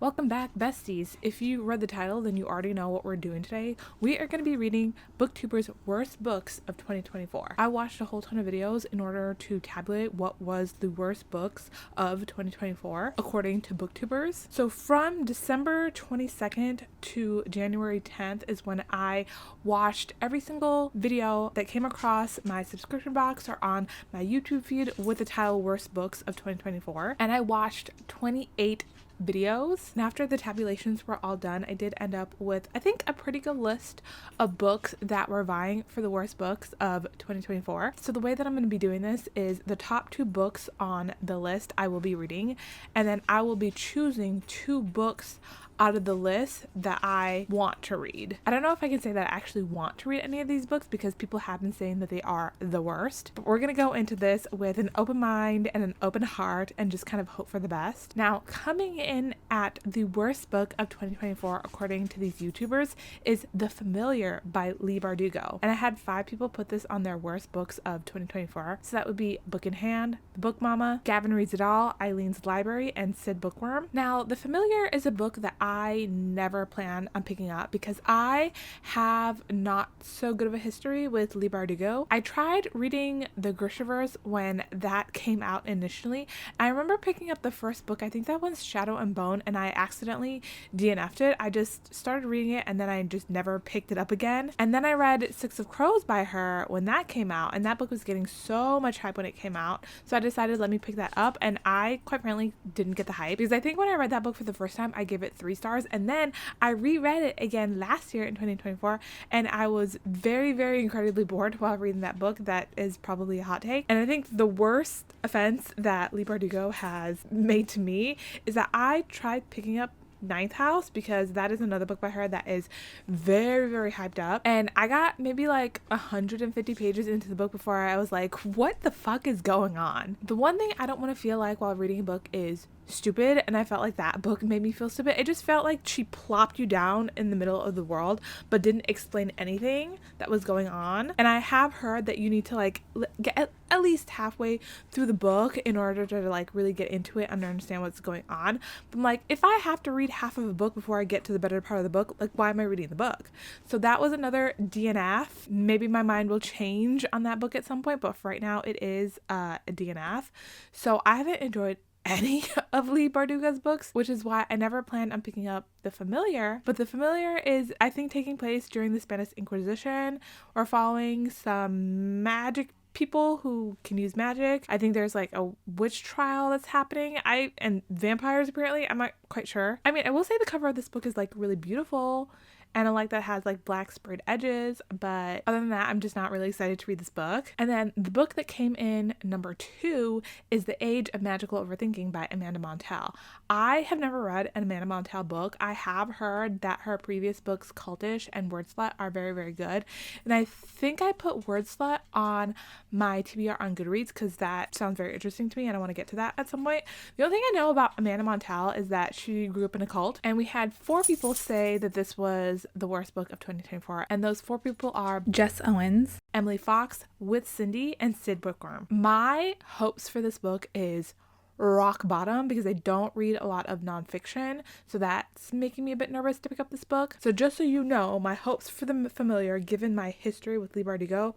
Welcome back, besties. If you read the title, then you already know what we're doing today. We are going to be reading booktuber's worst books of 2024. I watched a whole ton of videos in order to tabulate what was the worst books of 2024 according to booktubers. So from December 22nd to January 10th is when I watched every single video that came across my subscription box or on my YouTube feed with the title worst books of 2024. And I watched 28 videos, and after the tabulations were all done, I did end up with, I think, a pretty good list of books that were vying for the worst books of 2024. So the way that I'm going to be doing this is the top 2 books on the list I will be reading, and then I will be choosing 2 books out of the list that I want to read. I don't know if I can say that I actually want to read any of these books because people have been saying that they are the worst, but we're gonna go into this with an open mind and an open heart and just kind of hope for the best. Now, coming in at the worst book of 2024 according to these YouTubers is The Familiar by Leigh Bardugo, and I had 5 people put this on their worst books of 2024. So that would be Book in Hand, The Book Mama, Gavin Reads It All, Eileen's Library, and Sid Bookworm. Now, The Familiar is a book that I never plan on picking up because I have not so good of a history with Leigh Bardugo. I tried reading the Grishaverse when that came out initially. I remember picking up the first book, I think that one's Shadow and Bone, and I accidentally DNF'd it. I just started reading it and then I just never picked it up again. And then I read Six of Crows by her when that came out, and that book was getting so much hype when it came out. So I decided let me pick that up, and I quite frankly didn't get the hype because I think when I read that book for the first time, I gave it 3 stars, and then I reread it again last year in 2024 and I was very, very incredibly bored while reading that book. That is probably a hot take. And I think the worst offense that Leigh Bardugo has made to me is that I tried picking up Ninth House because that is another book by her that is very, very hyped up, and I got maybe like 150 pages into the book before I was like, what the fuck is going on? The one thing I don't want to feel like while reading a book is stupid, and I felt like that book made me feel stupid. It just felt like she plopped you down in the middle of the world but didn't explain anything that was going on. And I have heard that you need to like get at least halfway through the book in order to like really get into it and understand what's going on. But I'm like, if I have to read half of a book before I get to the better part of the book, like, why am I reading the book? So that was another DNF. Maybe my mind will change on that book at some point, but for right now it is a DNF. So I haven't enjoyed any of Leigh Bardugo's books, which is why I never planned on picking up The Familiar. But The Familiar is, I think, taking place during the Spanish Inquisition or following some magic people who can use magic. I think there's like a witch trial that's happening. And vampires apparently. I'm not quite sure. I mean, I will say the cover of this book is like really beautiful, and I like that it has like black sprayed edges, but other than that, I'm just not really excited to read this book. And then the book that came in number 2 is The Age of Magical Overthinking by Amanda Montell. I have never read an Amanda Montell book. I have heard that her previous books, Cultish and Word Slut, are very, very good. And I think I put Word Slut on my TBR on Goodreads because that sounds very interesting to me and I want to get to that at some point. The only thing I know about Amanda Montell is that she grew up in a cult, and we had 4 people say that this was the worst book of 2024, and those 4 people are Jess Owens, Emily Fox, With Cindy, and Sid Bookworm. My hopes for this book is rock bottom because I don't read a lot of nonfiction, so that's making me a bit nervous to pick up this book. So just so you know, my hopes for The Familiar, given my history with Leigh Bardugo,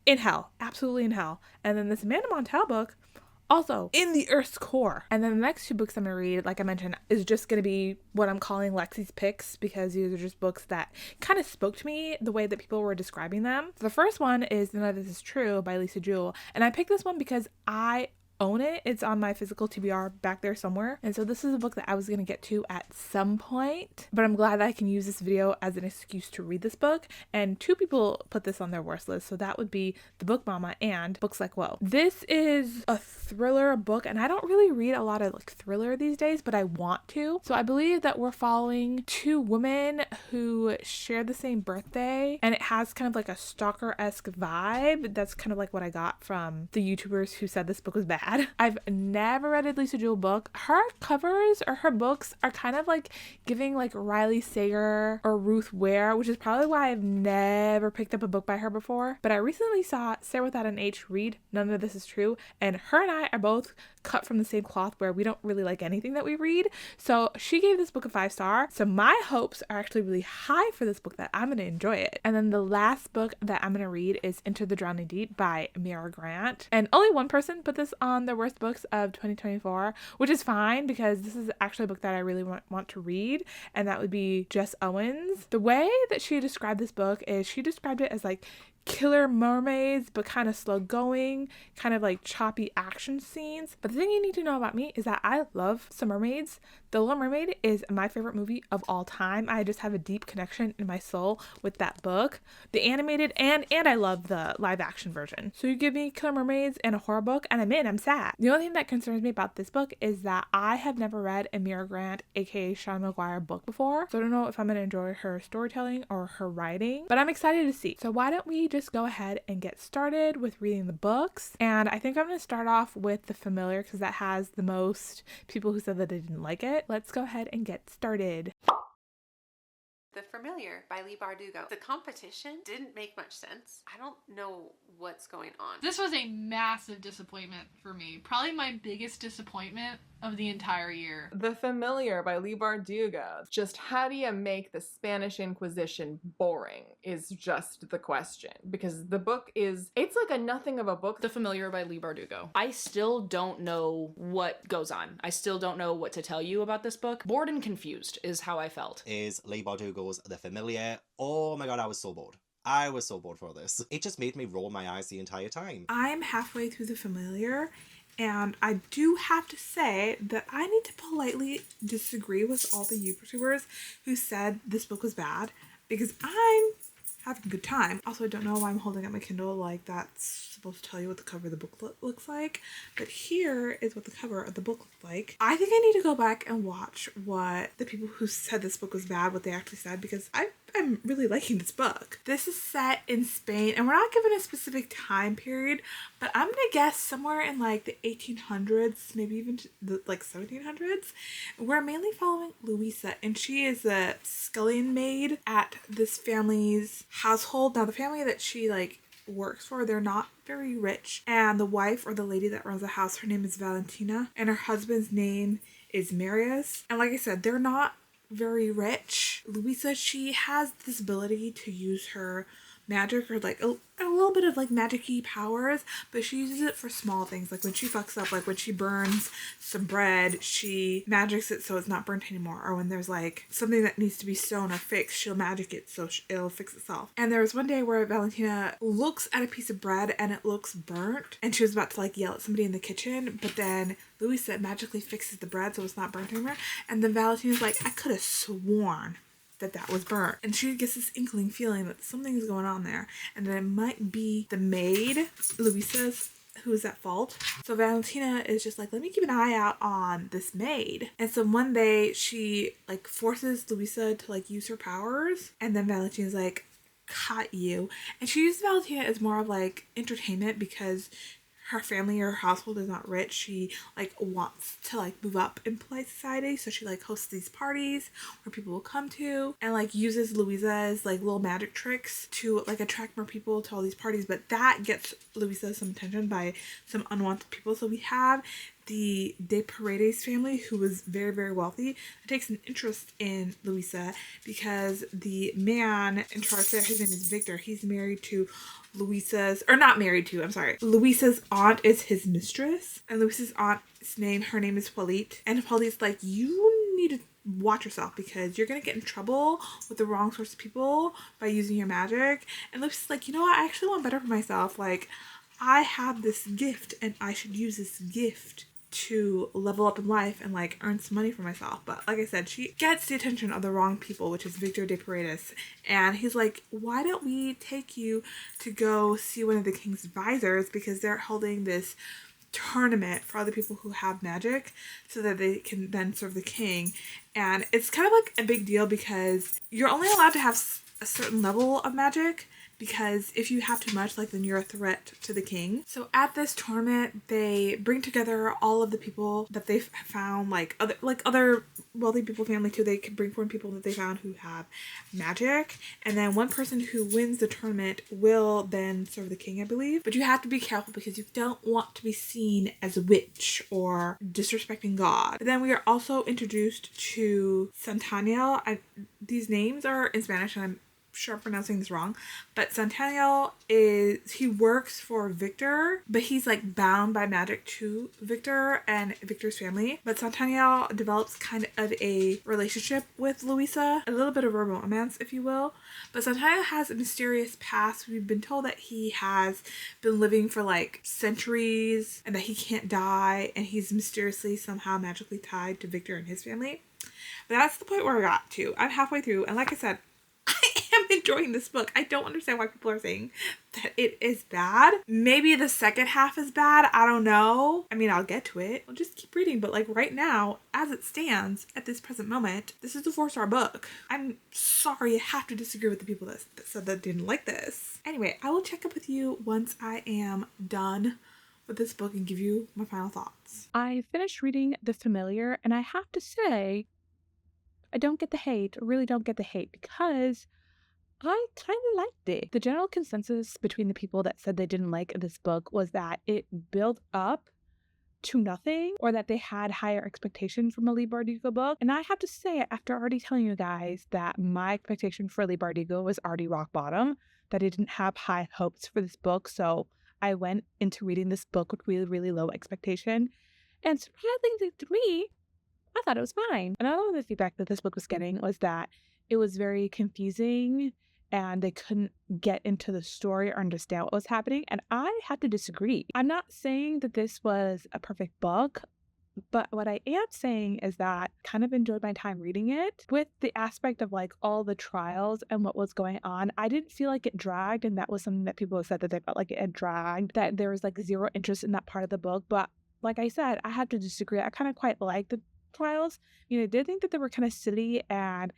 in hell, absolutely in hell. And then this Amanda Montell book, also in the Earth's core. And then the next 2 books I'm gonna read, like I mentioned, is just gonna be what I'm calling Lexi's picks because these are just books that kind of spoke to me the way that people were describing them. The first one is None of This Is True by Lisa Jewell, and I picked this one because I own it. It's on my physical TBR back there somewhere, and so this is a book that I was gonna get to at some point, but I'm glad that I can use this video as an excuse to read this book. And 2 people put this on their worst list, so that would be The Book Mama and Books Like Whoa. This is a thriller book, and I don't really read a lot of like thriller these days, but I want to. So I believe that we're following 2 women who share the same birthday, and it has kind of like a stalker-esque vibe. That's kind of like what I got from the YouTubers who said this book was bad. I've never read a Lisa Jewell book. Her covers or her books are kind of like giving like Riley Sager or Ruth Ware, which is probably why I've never picked up a book by her before. But I recently saw Sarah Without an H read None of This Is True, and her and I are both cut from the same cloth where we don't really like anything that we read. So she gave this book a 5-star. So my hopes are actually really high for this book that I'm going to enjoy it. And then the last book that I'm going to read is Into the Drowning Deep by Mira Grant. And only one person put this on the worst books of 2024, which is fine because this is actually a book that I really want to read, and that would be Jess Owens. The way that she described this book is she described it as like killer mermaids, but kind of slow going, kind of like choppy action scenes. But the thing you need to know about me is that I love some mermaids. The Little Mermaid is my favorite movie of all time. I just have a deep connection in my soul with that book, the animated and I love the live action version. So you give me killer mermaids and a horror book and I'm sad. The only thing that concerns me about this book is that I have never read a Mira Grant, aka Sean McGuire book before. So I don't know if I'm going to enjoy her storytelling or her writing, but I'm excited to see. So why don't we just go ahead and get started with reading the books? And I think I'm going to start off with The Familiar because that has the most people who said that they didn't like it. Let's go ahead and get started. The Familiar by Leigh Bardugo. The competition didn't make much sense. I don't know what's going on. This was a massive disappointment for me. Probably my biggest disappointment of the entire year. The Familiar by Leigh Bardugo. Just how do you make the Spanish Inquisition boring is just the question. Because the book it's like a nothing of a book. The Familiar by Leigh Bardugo. I still don't know what goes on. I still don't know what to tell you about this book. Bored and confused is how I felt. Is Leigh Bardugo's The Familiar. Oh my god, I was so bored. I was so bored for this. It just made me roll my eyes the entire time. I'm halfway through The Familiar, and I do have to say that I need to politely disagree with all the YouTubers who said this book was bad, because I'm having a good time. Also, I don't know why I'm holding up my Kindle like that's supposed to tell you what the cover of the book looks like, but here is what the cover of the book looks like. I think I need to go back and watch what the people who said this book was bad, what they actually said, because I'm really liking this book. This is set in Spain, and we're not given a specific time period, but I'm gonna guess somewhere in like the 1800s, maybe even the like 1700s. We're mainly following Luisa, and she is a scullion maid at this family's household. Now, the family that she like works for, they're not very rich, and the wife or the lady that runs the house, her name is Valentina, and her husband's name is Marius. And like I said, they're not very rich. Luisa, she has this ability to use her magic, or like a little bit of like magic-y powers, but she uses it for small things. Like when she fucks up, like when she burns some bread, she magics it so it's not burnt anymore. Or when there's like something that needs to be sewn or fixed, she'll magic it so it'll fix itself. And there was one day where Valentina looks at a piece of bread and it looks burnt, and she was about to like yell at somebody in the kitchen, but then Luisa magically fixes the bread so it's not burnt anymore. And then Valentina's like, I could have sworn that was burnt. And she gets this inkling feeling that something's going on there, and that it might be the maid, Luisa's, who is at fault. So Valentina is just like, let me keep an eye out on this maid. And so one day she like forces Luisa to like use her powers, and then Valentina's like, caught you. And she uses Valentina as more of like entertainment because her family or her household is not rich. She like wants to like move up in polite society, so she like hosts these parties where people will come to, and like uses Luisa's like little magic tricks to like attract more people to all these parties. But that gets Luisa some attention by some unwanted people. So we have the De Paredes family, who was very, very wealthy, that takes an interest in Luisa because the man in charge there, his name is Victor. He's married to Luisa's aunt is his mistress, and Luisa's aunt's name, her name is Polite, and Polite's like, you need to watch yourself because you're gonna get in trouble with the wrong sorts of people by using your magic. And Luisa's like, you know what, I actually want better for myself. Like, I have this gift and I should use this gift to level up in life and like earn some money for myself. But like I said, she gets the attention of the wrong people, which is Victor de Paredes, and he's like, why don't we take you to go see one of the king's advisors, because they're holding this tournament for other people who have magic so that they can then serve the king. And it's kind of like a big deal because you're only allowed to have a certain level of magic because if you have too much, like, then you're a threat to the king. So at this tournament, they bring together all of the people that they've found, like other wealthy people, family too. They can bring foreign people that they found who have magic, and then one person who wins the tournament will then serve the king, I believe. But you have to be careful because you don't want to be seen as a witch or disrespecting God. But then we are also introduced to Centennial. These names are in Spanish, and I'm sure I'm pronouncing this wrong, but Centennial he works for Victor, but he's like bound by magic to Victor and Victor's family. But Centennial develops kind of a relationship with Louisa, a little bit of romance, if you will. But Centennial has a mysterious past. We've been told that he has been living for like centuries and that he can't die, and he's mysteriously somehow magically tied to Victor and his family. But that's the point where I got to. I'm halfway through, and like I said, I'm enjoying this book. I don't understand why people are saying that it is bad. Maybe the second half is bad. I don't know. I mean, I'll get to it. I'll just keep reading. But like right now, as it stands at this present moment, this is a 4-star book. I'm sorry, I have to disagree with the people that said that didn't like this. Anyway, I will check up with you once I am done with this book and give you my final thoughts. I finished reading The Familiar, and I have to say, I don't get the hate. I really don't get the hate because I kind of liked it. The general consensus between the people that said they didn't like this book was that it built up to nothing, or that they had higher expectations from a Lee Bardugo book. And I have to say, after already telling you guys that my expectation for Lee Bardugo was already rock bottom, that I didn't have high hopes for this book, so I went into reading this book with really, really low expectation. And surprisingly to me, I thought it was fine. Another of the feedback that this book was getting was that it was very confusing and they couldn't get into the story or understand what was happening. And I had to disagree. I'm not saying that this was a perfect book, but what I am saying is that I kind of enjoyed my time reading it with the aspect of like all the trials and what was going on. I didn't feel like it dragged, and that was something that people have said that they felt like it had dragged, that there was like zero interest in that part of the book. But like I said, I had to disagree. I kind of quite liked the trials. You know, I did think that they were kind of silly and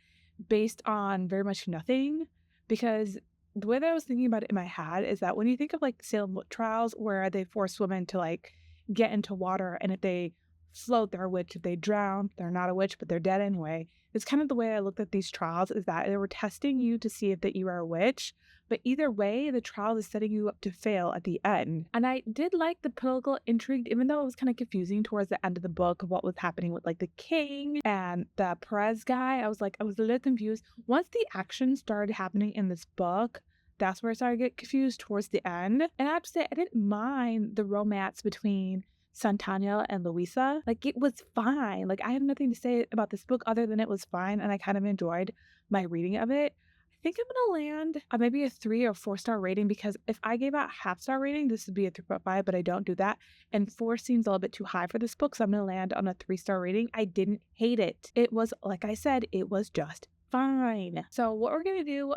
based on very much nothing, because the way that I was thinking about it in my head is that when you think of like Salem trials where they force women to like get into water, and if they float, they're a witch. If they drown, they're not a witch, but they're dead anyway. It's kind of the way I looked at these trials, is that they were testing you to see if that you are a witch. But either way, the trial is setting you up to fail at the end. And I did like the political intrigue, even though it was kind of confusing towards the end of the book of what was happening with like the king and the Perez guy. I was a little confused. Once the action started happening in this book, that's where I started to get confused towards the end. And I have to say, I didn't mind the romance between Santana and Louisa. Like, it was fine. Like, I have nothing to say about this book other than it was fine, and I kind of enjoyed my reading of it. I think I'm gonna land maybe a 3 or 4-star rating, because if I gave out half-star rating, this would be a 3.5, but I don't do that. And 4 seems a little bit too high for this book, so I'm gonna land on a 3-star rating. I didn't hate it. It was, like I said, it was just fine. So what we're gonna do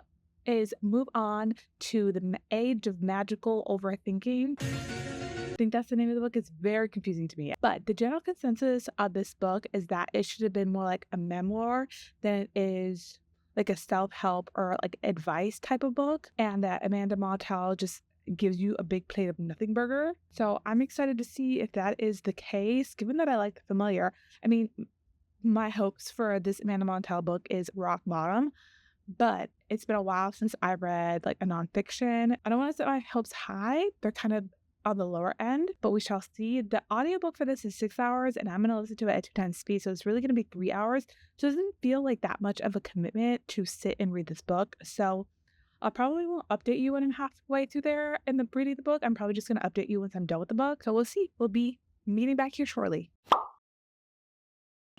is move on to the age of magical overthinking. I think that's the name of the book. It's very confusing to me. But the general consensus of this book is that it should have been more like a memoir than it is like a self-help or like advice type of book, and that Amanda Martell just gives you a big plate of nothing burger. So I'm excited to see if that is the case, given that I like The Familiar. I mean, my hopes for this Amanda Martell book is rock bottom, but it's been a while since I read like a nonfiction. I don't want to set my hopes high. They're kind of on the lower end, but we shall see. The audiobook for this is 6 hours, and I'm going to listen to it at 2 times speed, so it's really going to be 3 hours. So it doesn't feel like that much of a commitment to sit and read this book. So I probably won't update you when I'm halfway through there in the reading the book. I'm probably just going to update you once I'm done with the book. So we'll see. We'll be meeting back here shortly.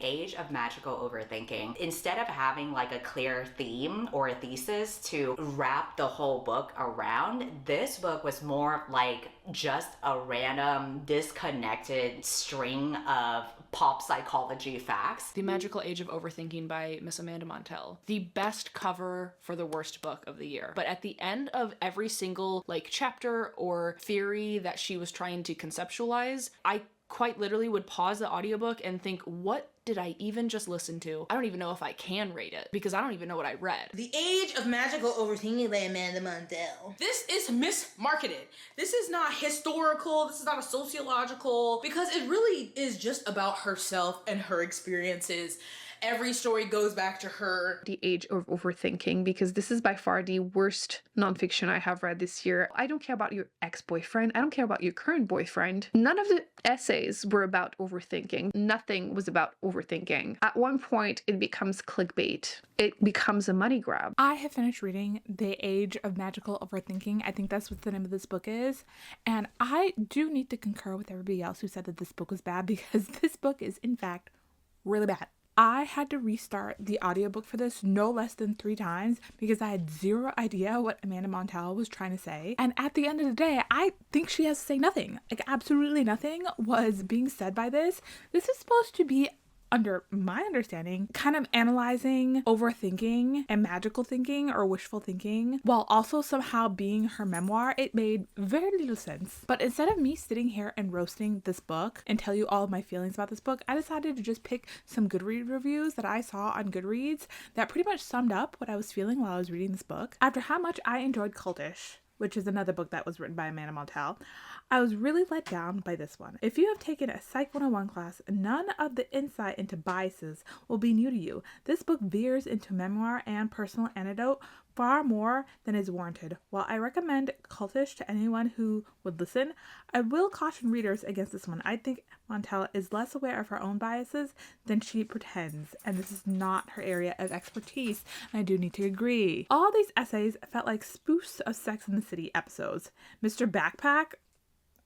Age of magical overthinking. Instead of having like a clear theme or a thesis to wrap the whole book around, this book was more like just a random disconnected string of pop psychology facts. The Magical Age of Overthinking by Miss Amanda Montell. The best cover for the worst book of the year. But at the end of every single like chapter or theory that she was trying to conceptualize, I quite literally would pause the audiobook and think, what did I even just listen to? I don't even know if I can rate it because I don't even know what I read. The Age of Magical Overthinking by Amanda Mondell. This is mismarketed. This is not historical. This is not a sociological, because it really is just about herself and her experiences. Every story goes back to her. The Age of Overthinking, because this is by far the worst nonfiction I have read this year. I don't care about your ex-boyfriend. I don't care about your current boyfriend. None of the essays were about overthinking. Nothing was about overthinking. At one point, it becomes clickbait. It becomes a money grab. I have finished reading The Age of Magical Overthinking. I think that's what the name of this book is. And I do need to concur with everybody else who said that this book was bad, because this book is, in fact, really bad. I had to restart the audiobook for this no less than 3 times because I had zero idea what Amanda Montell was trying to say. And at the end of the day, I think she has to say nothing. Like, absolutely nothing was being said by this. This is supposed to be, under my understanding, kind of analyzing overthinking and magical thinking or wishful thinking, while also somehow being her memoir. It made very little sense. But instead of me sitting here and roasting this book and tell you all of my feelings about this book, I decided to just pick some Goodreads reviews that I saw on Goodreads that pretty much summed up what I was feeling while I was reading this book. After how much I enjoyed Cultish, which is another book that was written by Amanda Montell, I was really let down by this one. If you have taken a Psych 101 class, none of the insight into biases will be new to you. This book veers into memoir and personal anecdote far more than is warranted. While I recommend Cultish to anyone who would listen, I will caution readers against this one. I think Montell is less aware of her own biases than she pretends, and this is not her area of expertise, and I do need to agree. All these essays felt like spoofs of Sex and the City episodes. Mr. Backpack,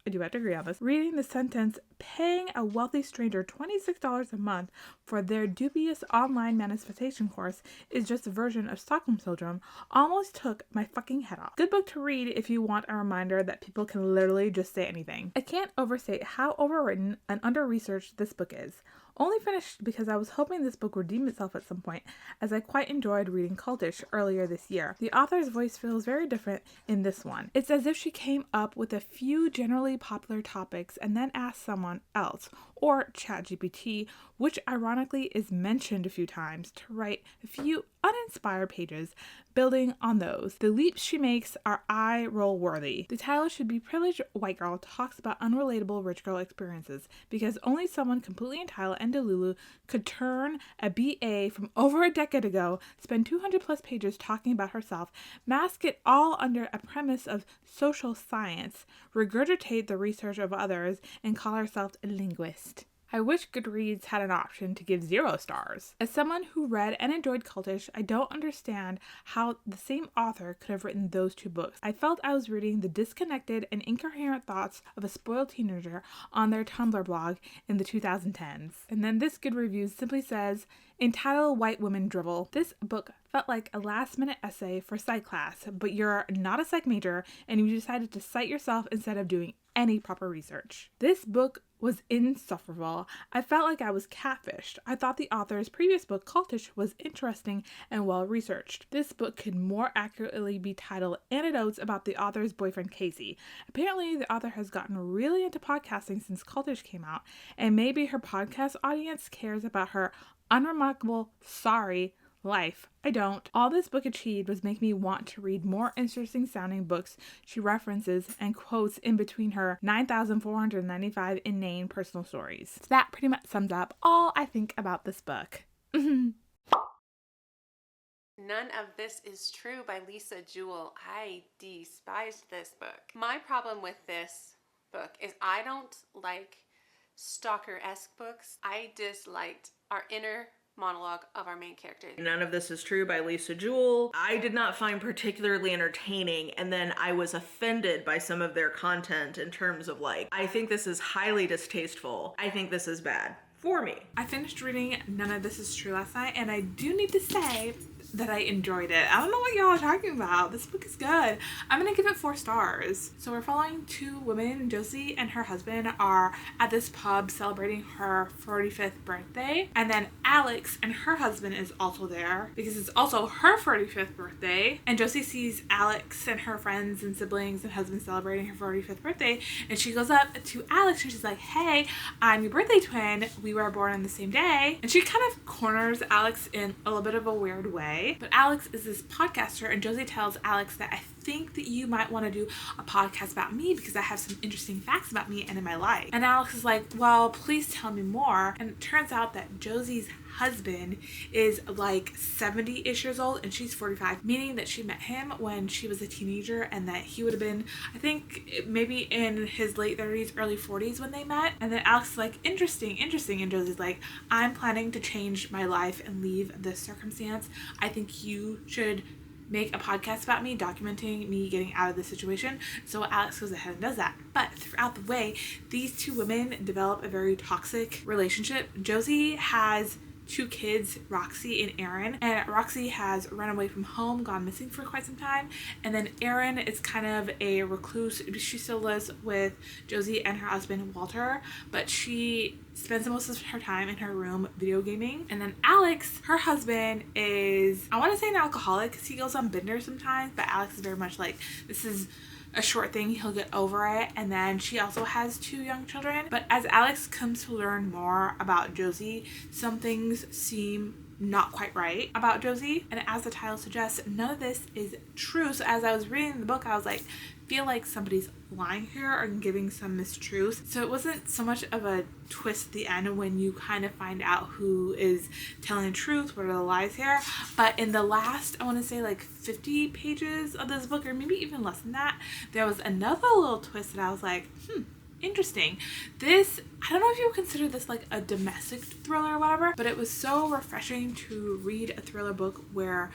I do have to agree on this. Reading the sentence, paying a wealthy stranger $26 a month for their dubious online manifestation course is just a version of Stockholm Syndrome, almost took my fucking head off. Good book to read if you want a reminder that people can literally just say anything. I can't overstate how overwritten and under-researched this book is. Only finished because I was hoping this book would redeem itself at some point, as I quite enjoyed reading Cultish earlier this year. The author's voice feels very different in this one. It's as if she came up with a few generally popular topics and then asked someone else, or ChatGPT, which ironically is mentioned a few times, to write a few uninspired pages, building on those. The leaps she makes are eye-roll worthy. The title should be Privileged White Girl Talks About Unrelatable Rich Girl Experiences, because only someone completely entitled and delulu could turn a BA from over a decade ago, spend 200 plus pages talking about herself, mask it all under a premise of social science, regurgitate the research of others, and call herself a linguist. I wish Goodreads had an option to give 0 stars. As someone who read and enjoyed Cultish, I don't understand how the same author could have written those 2 books. I felt I was reading the disconnected and incoherent thoughts of a spoiled teenager on their Tumblr blog in the 2010s. And then this good review simply says, entitled White Women Drivel. This book felt like a last-minute essay for psych class, but you're not a psych major and you decided to cite yourself instead of doing any proper research. This book was insufferable. I felt like I was catfished. I thought the author's previous book, Cultish, was interesting and well-researched. This book could more accurately be titled Anecdotes About the Author's Boyfriend Casey. Apparently, the author has gotten really into podcasting since Cultish came out, and maybe her podcast audience cares about her unremarkable, sorry life. I don't. All this book achieved was make me want to read more interesting sounding books she references and quotes in between her 9,495 inane personal stories. So that pretty much sums up all I think about this book. None of This Is True by Lisa Jewell. I despised this book. My problem with this book is I don't like stalker-esque books. I disliked our inner monologue of our main character. None of This Is True by Lisa Jewell. I did not find particularly entertaining, and then I was offended by some of their content in terms of like, I think this is highly distasteful. I think this is bad for me. I finished reading None of This Is True last night, and I do need to say that I enjoyed it. I don't know what y'all are talking about. This book is good. I'm gonna give it 4 stars. So we're following 2 women. Josie and her husband are at this pub celebrating her 45th birthday. And then Alex and her husband is also there because it's also her 45th birthday. And Josie sees Alex and her friends and siblings and husband celebrating her 45th birthday. And she goes up to Alex and she's like, hey, I'm your birthday twin. We were born on the same day. And she kind of corners Alex in a little bit of a weird way. But Alex is this podcaster, and Josie tells Alex that I think that you might want to do a podcast about me because I have some interesting facts about me and in my life. And Alex is like, well, please tell me more. And it turns out that Josie's husband is like 70-ish years old and she's 45, meaning that she met him when she was a teenager and that he would have been, I think, maybe in his late 30s, early 40s when they met. And then Alex is like, interesting. And Josie's like, I'm planning to change my life and leave this circumstance. I think you should make a podcast about me, documenting me getting out of this situation. So Alex goes ahead and does that. But throughout the way, these 2 women develop a very toxic relationship. Josie has 2 kids, Roxy and Aaron, and Roxy has run away from home, gone missing for quite some time, and then Aaron is kind of a recluse. She still lives with Josie and her husband Walter, but she spends most of her time in her room video gaming. And then Alex, her husband, is, I want to say, an alcoholic because he goes on benders sometimes, but Alex is very much like, this is a short thing, he'll get over it. And then she also has 2 young children. But as Alex comes to learn more about Josie, some things seem not quite right about Josie. And as the title suggests, none of this is true. So as I was reading the book, I was like, feel like somebody's lying here or giving some mistruths. So it wasn't so much of a twist at the end when you kind of find out who is telling the truth, what are the lies here. But in the last, I want to say like 50 pages of this book, or maybe even less than that, there was another little twist that I was like, interesting. This, I don't know if you would consider this like a domestic thriller or whatever, but it was so refreshing to read a thriller book where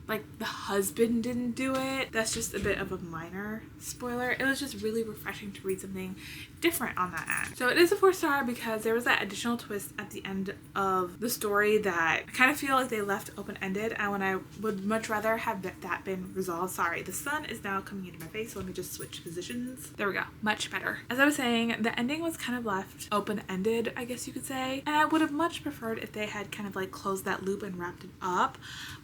like the husband didn't do it. That's just a bit of a minor spoiler. It was just really refreshing to read something different on that end. So it is a 4-star because there was that additional twist at the end of the story that I kind of feel like they left open-ended, and when I would much rather have that been resolved. Sorry, the sun is now coming into my face, so let me just switch positions. There we go, much better. As I was saying, the ending was kind of left open-ended, I guess you could say, and I would have much preferred if they had kind of like closed that loop and wrapped it up,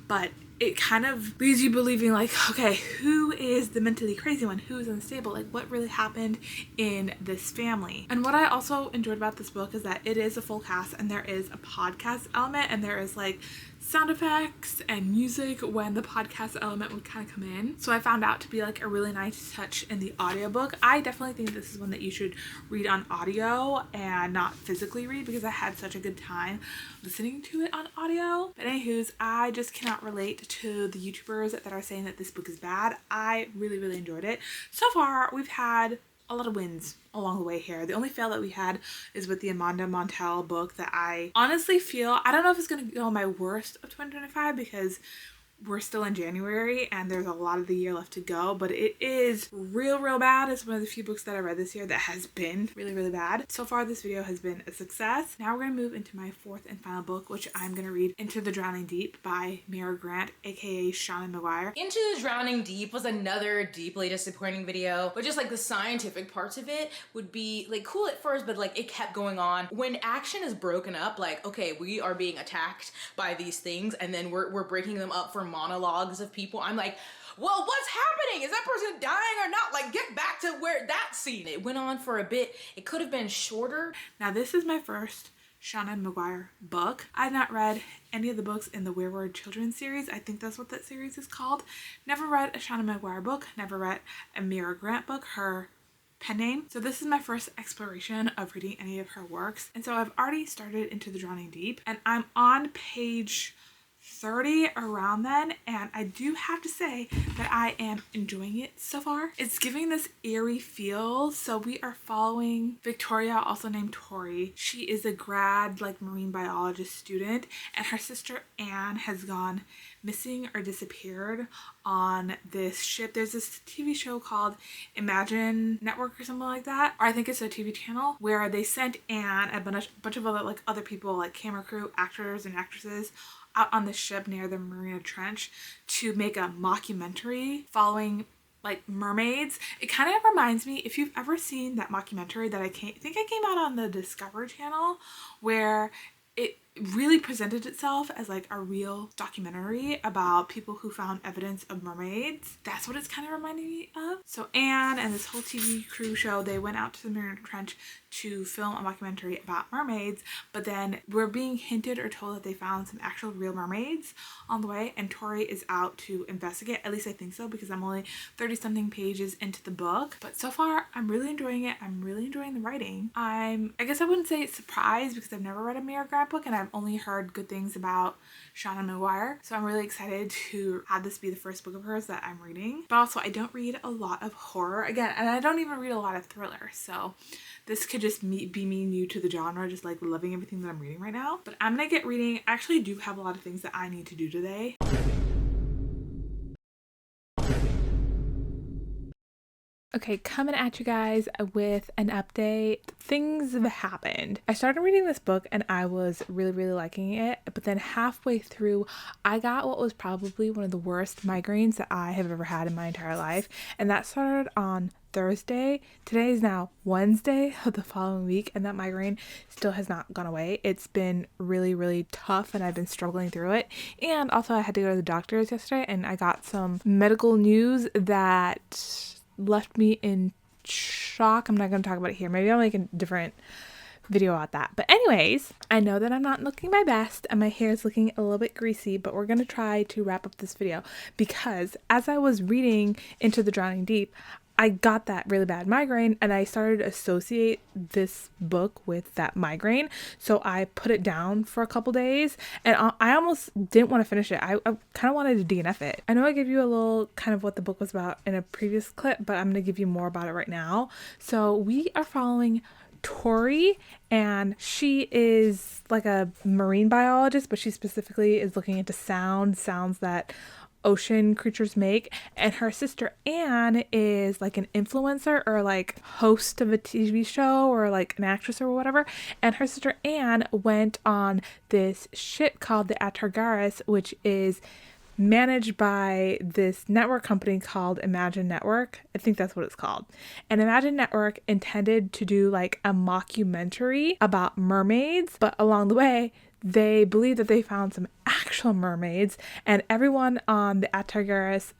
but it kind of leaves you believing like, okay, who is the mentally crazy one? Who's unstable? Like, what really happened in this family? And what I also enjoyed about this book is that it is a full cast and there is a podcast element and there is like sound effects and music when the podcast element would kind of come in. So I found out to be like a really nice touch in the audiobook. I definitely think this is one that you should read on audio and not physically read because I had such a good time listening to it on audio. But anywho's, I just cannot relate to the YouTubers that are saying that this book is bad. I really enjoyed it. So far, we've had a lot of wins along the way here. The only fail that we had is with the Amanda Montell book that I honestly feel, I don't know if it's going to go my worst of 2025 because we're still in January and there's a lot of the year left to go, but it is real bad. It's one of the few books that I read this year that has been really bad. So far this video has been a success. Now we're going to move into my 4th and final book, which I'm going to read Into the Drowning Deep by Mira Grant, aka Shauna Maguire. Into the Drowning Deep was another deeply disappointing video, but just like the scientific parts of it would be like cool at first, but like it kept going on. When action is broken up, like, okay, we are being attacked by these things and then we're breaking them up for monologues of people, I'm like, well, what's happening? Is that person dying or not? Like, get back to where that scene. It went on for a bit. It could have been shorter. Now this is my first Shauna Maguire book. I've not read any of the books in the Wayward Children series. I think that's what that series is called. Never read a Shauna Maguire book. Never read a Mira Grant book, her pen name. So this is my first exploration of reading any of her works. And so I've already started Into the Drowning Deep and I'm on page 30 around then, and I do have to say that I am enjoying it so far. It's giving this eerie feel. So we are following Victoria, also named Tori. She is a grad like marine biologist student, and her sister Anne has gone missing or disappeared on this ship. There's this TV show called Imagine Network or something like that, or I think it's a TV channel where they sent Anne and a bunch of other people like camera crew, actors and actresses out on the ship near the Mariana Trench to make a mockumentary following like mermaids. It kind of reminds me, if you've ever seen that mockumentary that I think it came out on the Discovery Channel, where it really presented itself as like a real documentary about people who found evidence of mermaids. That's what it's kind of reminding me of. So Anne and this whole TV crew show, they went out to the Mariana Trench to film a mockumentary about mermaids, but then we're being hinted or told that they found some actual real mermaids on the way, and Tori is out to investigate. At least I think so, because I'm only 30 something pages into the book, but so far I'm really enjoying it. I'm really enjoying the writing. I guess I wouldn't say it's surprised, because I've never read a Mira Grant book and I've only heard good things about Shauna Maguire, so I'm really excited to have this be the first book of hers that I'm reading. But also, I don't read a lot of horror, again, and I don't even read a lot of thriller, so this could just be me new to the genre, just like loving everything that I'm reading right now. But I'm gonna get reading. I actually do have a lot of things that I need to do today. Okay, coming at you guys with an update. Things have happened. I started reading this book and I was really liking it, but then halfway through, I got what was probably one of the worst migraines that I have ever had in my entire life, and that started on Thursday. Today is now Wednesday of the following week, and that migraine still has not gone away. It's been really tough and I've been struggling through it. And also I had to go to the doctor's yesterday and I got some medical news that left me in shock. I'm not going to talk about it here. Maybe I'll make a different video about that. But anyways, I know that I'm not looking my best and my hair is looking a little bit greasy, but we're going to try to wrap up this video, because as I was reading Into the Drowning Deep, I got that really bad migraine and I started to associate this book with that migraine. So I put it down for a couple days and I almost didn't want to finish it. I kind of wanted to DNF it. I know I gave you a little kind of what the book was about in a previous clip, but I'm going to give you more about it right now. So we are following Tori, and she is like a marine biologist, but she specifically is looking into sounds that ocean creatures make, and her sister Anne is like an influencer or like host of a TV show or like an actress or whatever, and her sister Anne went on this ship called the Atargaris, which is managed by this network company called Imagine Network. I think that's what it's called. And Imagine Network intended to do like a mockumentary about mermaids, but along the way they believe that they found some actual mermaids, and everyone on the Atargaris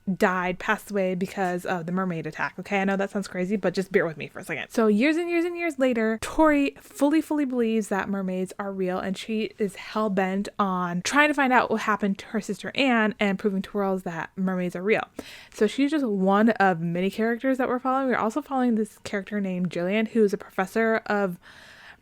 passed away because of the mermaid attack. Okay, I know that sounds crazy, but just bear with me for a second. So years and years later, Tori fully believes that mermaids are real, and she is hell-bent on trying to find out what happened to her sister Anne and proving to worlds that mermaids are real. So she's just one of many characters that we're following. We're also following this character named Jillian, who is a professor of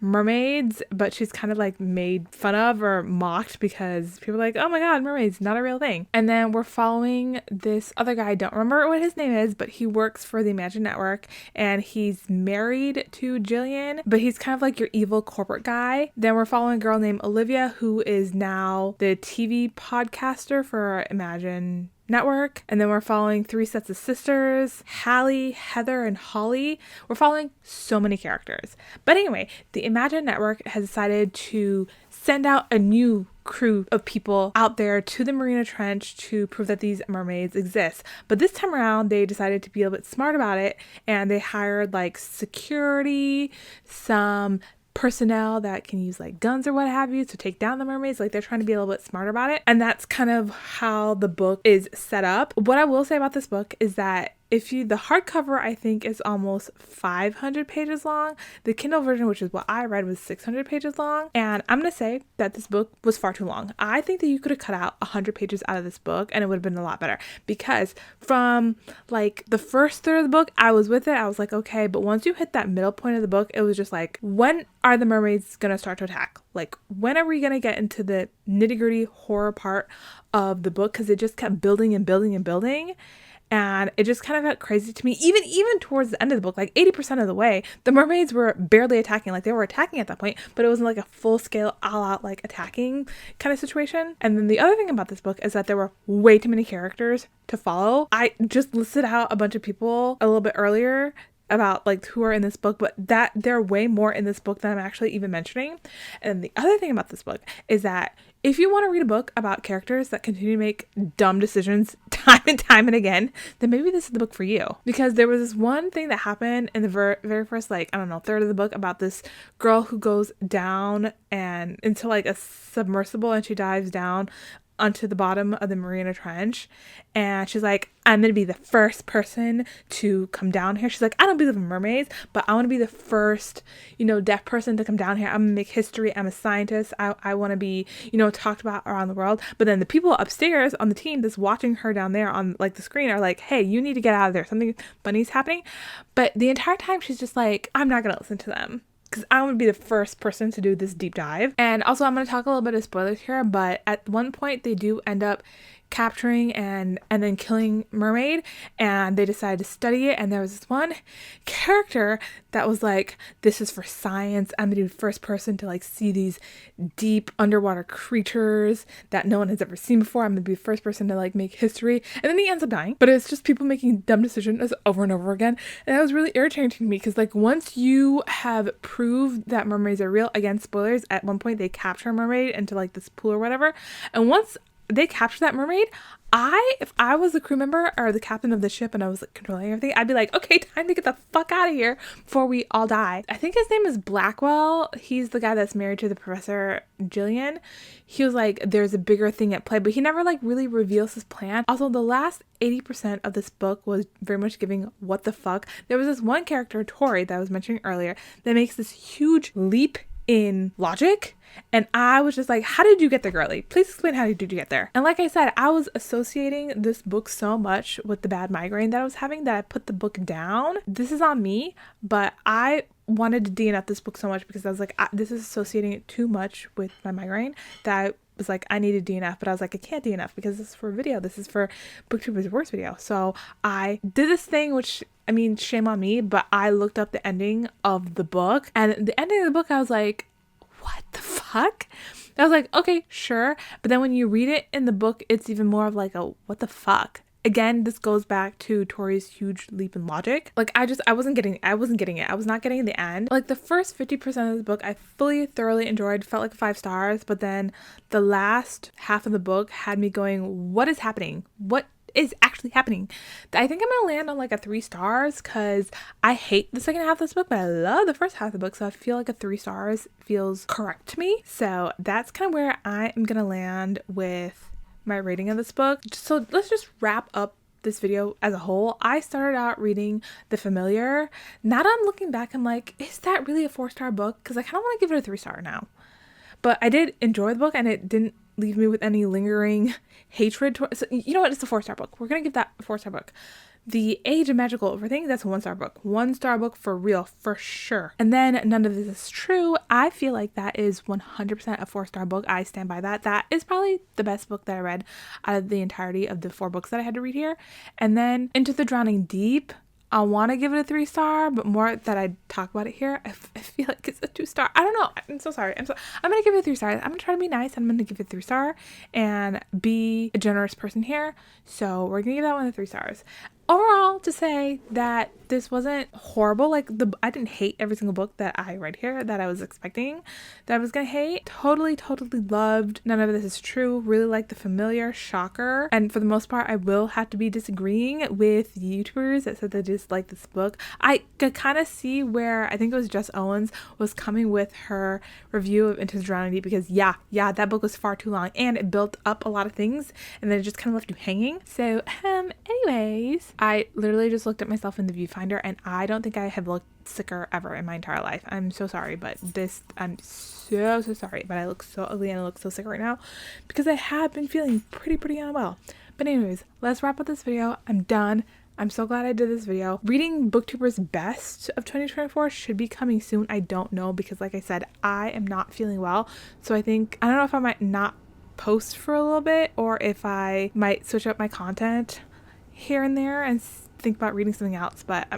mermaids, but she's kind of like made fun of or mocked because people are like, oh my god, mermaids, not a real thing. And then we're following this other guy, I don't remember what his name is, but he works for the Imagine Network and he's married to Jillian, but he's kind of like your evil corporate guy. Then we're following a girl named Olivia, who is now the TV podcaster for Imagine Network. And then we're following three sets of sisters, Hallie, Heather, and Holly. We're following so many characters. But anyway, the Imagine Network has decided to send out a new crew of people out there to the Mariana Trench to prove that these mermaids exist. But this time around, they decided to be a little bit smart about it, and they hired like security, some personnel that can use like guns or what have you to take down the mermaids. Like, they're trying to be a little bit smarter about it, and that's kind of how the book is set up. What I will say about this book is that the hardcover, I think, is almost 500 pages long. The Kindle version, which is what I read, was 600 pages long. And I'm going to say that this book was far too long. I think that you could have cut out 100 pages out of this book and it would have been a lot better. Because from like the first third of the book, I was with it. I was like, okay. But once you hit that middle point of the book, it was just like, when are the mermaids going to start to attack? Like, when are we going to get into the nitty-gritty horror part of the book? Because it just kept building and building and building. And it just kind of got crazy to me. Even towards the end of the book, like 80% of the way, the mermaids were barely attacking. Like, they were attacking at that point, but it wasn't like a full-scale, all-out, like, attacking kind of situation. And then the other thing about this book is that there were way too many characters to follow. I just listed out a bunch of people a little bit earlier about like who are in this book, but that there are way more in this book than I'm actually even mentioning. And the other thing about this book is that if you want to read a book about characters that continue to make dumb decisions time and again, then maybe this is the book for you. Because there was this one thing that happened in the very first, like, I don't know, third of the book about this girl who goes down and into like a submersible, and she dives down onto the bottom of the Mariana Trench, and she's like, I'm gonna be the first person to come down here. She's like, I don't believe in mermaids, but I want to be the first, deaf person to come down here. I'm gonna make history. I'm a scientist. I want to be, talked about around the world. But then the people upstairs on the team that's watching her down there on like the screen are like, hey, you need to get out of there. Something funny's happening. But the entire time she's just like, I'm not gonna listen to them, because I want to be the first person to do this deep dive. And also, I'm going to talk a little bit of spoilers here, but at one point they do end up capturing and then killing Mermaid, and they decided to study it. And there was this one character that was like, this is for science. I'm gonna be the first person to like see these deep underwater creatures that no one has ever seen before. I'm gonna be the first person to like make history. And then he ends up dying, but it's just people making dumb decisions over and over again. And that was really irritating to me, because like once you have proved that mermaids are real, again, spoilers, at one point they capture a mermaid into like this pool or whatever, and once they capture that mermaid, if I was the crew member or the captain of the ship and I was like controlling everything, I'd be like, okay, time to get the fuck out of here before we all die. I think his name is Blackwell. He's the guy that's married to the Professor Jillian. He was like, there's a bigger thing at play, but he never like really reveals his plan. Also, the last 80% of this book was very much giving what the fuck. There was this one character, Tori, that I was mentioning earlier, that makes this huge leap in logic, and I was just like, how did you get there, girly? Please explain, how did you get there? And like I said, I was associating this book so much with the bad migraine that I was having that I put the book down. This is on me, but I wanted to DNF this book so much because I was like, this is associating it too much with my migraine that I was like, I need to DNF, but I was like, I can't DNF because this is for a video. This is for booktuber's worst video. So I did this thing, which, I mean, shame on me, but I looked up the ending of the book, and the ending of the book, I was like, what the fuck? I was like, okay, sure. But then when you read it in the book, it's even more of like a, what the fuck? Again, this goes back to Tori's huge leap in logic. Like, I wasn't getting it. I was not getting the end. Like, the first 50% of the book, I thoroughly enjoyed, felt like 5 stars. But then the last half of the book had me going, what is happening? What is actually happening? I think I'm gonna land on like a 3 stars, because I hate the second half of this book, but I love the first half of the book. So I feel like a 3 stars feels correct to me. So that's kind of where I am gonna land with my rating of this book. So let's just wrap up this video as a whole. I started out reading The Familiar. Now that I'm looking back, I'm like, is that really a 4-star book? Because I kind of want to give it a 3-star now. But I did enjoy the book, and it didn't leave me with any lingering hatred. So, you know what? It's a 4-star book. We're going to give that a 4-star book. The Age of Magical Overthink, that's a 1-star book. 1-star book for real, for sure. And then None of This Is True. I feel like that is 100% a 4-star book. I stand by that. That is probably the best book that I read out of the entirety of the 4 books that I had to read here. And then Into the Drowning Deep, I want to give it a 3-star, but more that I talk about it here, I feel like it's a 2-star. I don't know. I'm so sorry. I'm going to give it a 3 stars. I'm going to try to be nice. I'm going to give it a 3-star and be a generous person here. So we're going to give that one a 3 stars. Overall, to say that this wasn't horrible. Like, I didn't hate every single book that I read here that I was expecting that I was gonna hate. Totally loved None of This Is True. Really liked The Familiar. Shocker. And for the most part, I will have to be disagreeing with YouTubers that said they just like this book. I could kind of see where, I think it was Jess Owens was coming with her review of Into the Drowning Deep, because yeah, that book was far too long and it built up a lot of things and then it just kind of left you hanging. So anyways, I literally just looked at myself in the viewfinder and I don't think I have looked sicker ever in my entire life. I'm so sorry, but I'm so sorry, but I look so ugly and I look so sick right now because I have been feeling pretty unwell. But anyways, let's wrap up this video. I'm done. I'm so glad I did this video. Reading booktuber's best of 2024 should be coming soon. I don't know, because like I said, I am not feeling well. So I don't know if I might not post for a little bit or if I might switch up my content here and there and think about reading something else, but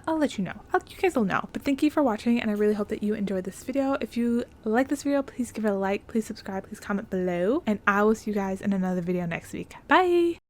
I'll let you know. You guys will know. But thank you for watching, and I really hope that you enjoyed this video. If you like this video, please give it a like, please subscribe, please comment below, and I will see you guys in another video next week. Bye!